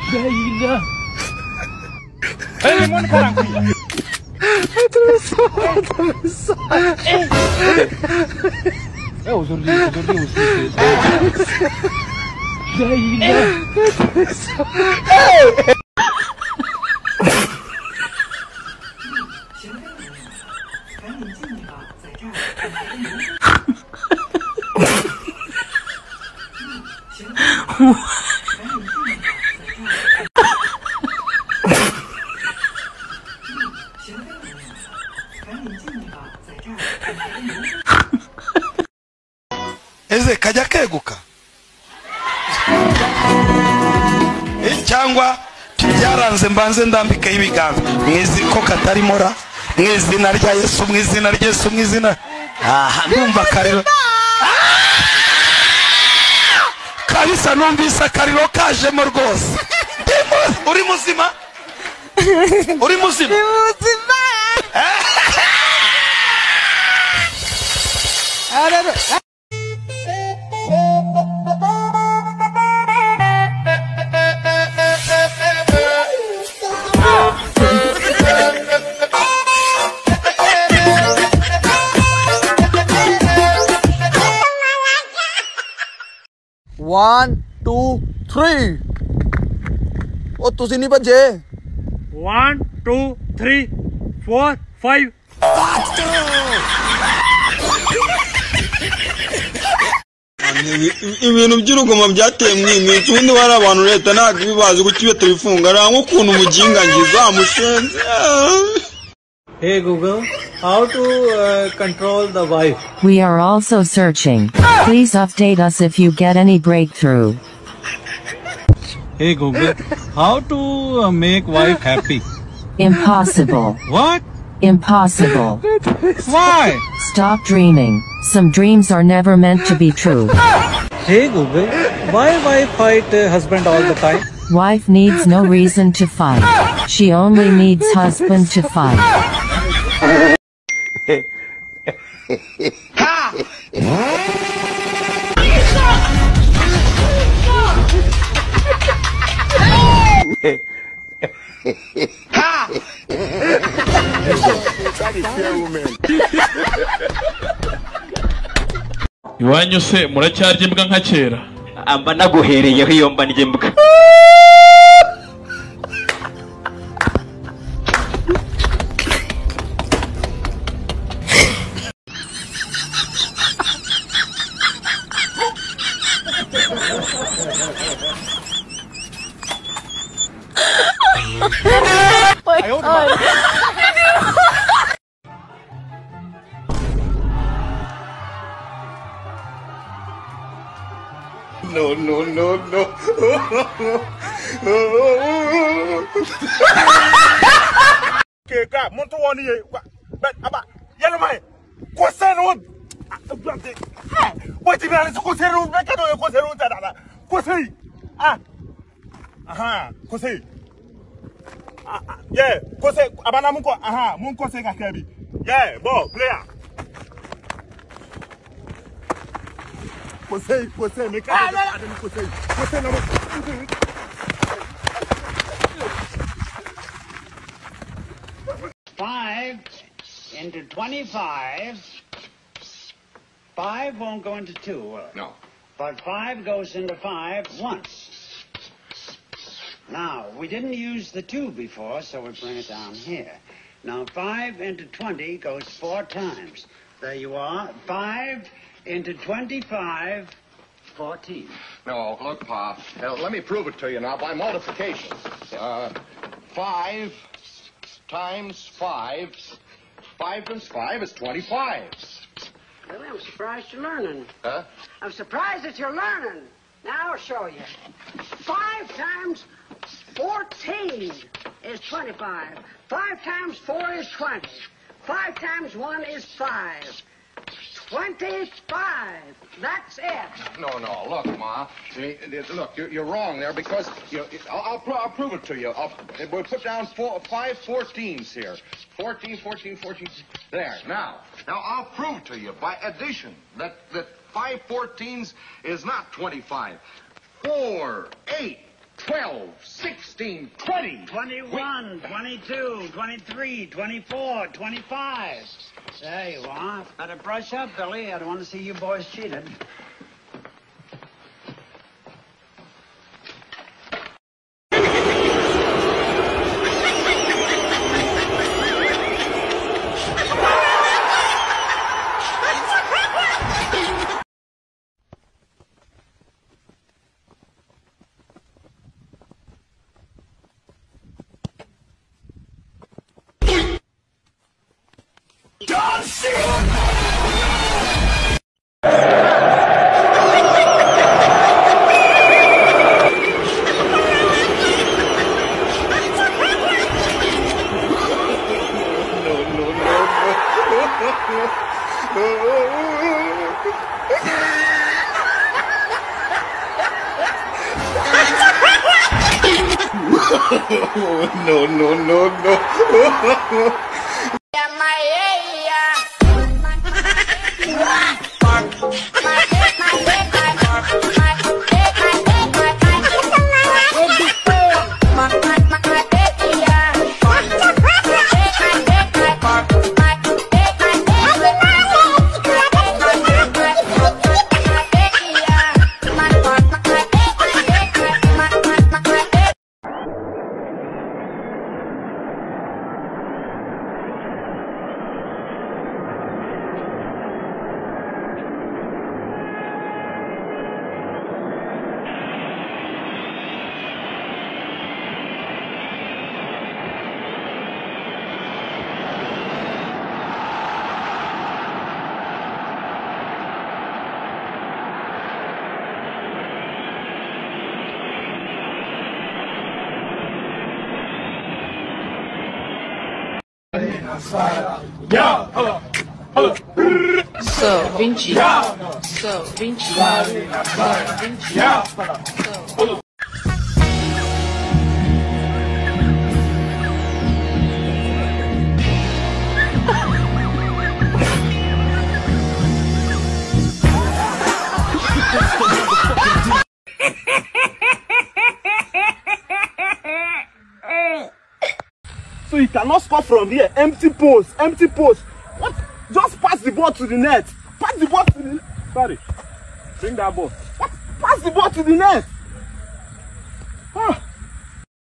Dahilah. Mon sekarang. Terus. Uzur dia. Dahilah. Eze kajya keguka cyangwa byaranze mbanze ndambike ibiganza mwizi ko katari mora mwizina rya Yesu mwizina rya Yesu mwizina ndumva kariro kabisa numvise kariro kajemo rwose uri muzima uri muzima One, two, three. Oh, ਤੁਸੀਂ ਨਹੀਂ ਭੱਜੇ 1 2 3 4 5 ibintu by'urugomo byateye mwimiki ubundi bari abantu leta ntabwo ibibazi kukibe tubifunga nangwa ukuntu umugingangiza amushenze. Hey Google, how to control the wife? We are also searching. Please update us if you get any breakthrough. Hey Google, how to make wife happy? Impossible. What? Impossible. Why? Stop dreaming. Some dreams are never meant to be true. Hey Google, why wife fight husband all the time? Wife needs no reason to fight. She only needs husband to fight. Iwanyu se muracyarya imbwa nka kera amba naguhereyeho iyo mba ndye mbwa No. Keka, monto woni ye. Bet aba, yalo mai. Ko seno. What you mean? Ko seno, be ka do ko seno ta da. Ko sei. Ko sei. Yeah, ko sei abana mun ko mun ko sei ka kebi. Yeah, ball player. Kosei, me cago de Kosei no. 5 into 25. 5 won't go into 2, will it? No. But 5 goes into 5 once. Now, we didn't use the 2 before, so we bring it down here. Now, 5 into 20 goes 4 times. There you are. 5 into 25, 14. No, look, Pa. Let me prove it to you now by multiplication. 5 times 5. 5 times 5 is 25. Really, I'm surprised you're learning. Huh? I'm surprised that you're learning. Now I'll show you. 5 times 14 is 25. 5 times 4 is 20. 5 times 1 is 5. 25. That's it. No, look, Ma. See, look, you're wrong there because I'll prove it to you. We'll put down 5 14s here. 14. There. Now I'll prove to you by addition that 5 14s is not 25. 4, 8, 12, 16, 20. 21, 22, 23, 24, 25. There you are. Better brush up, Billy. I don't want to see you boys cheated. No. So, 20. So, 20. So. So you cannot score from here. Empty post. What? Just pass the ball to the net. Pass the ball to the net. Sorry. Bring that ball. What? Pass the ball to the net.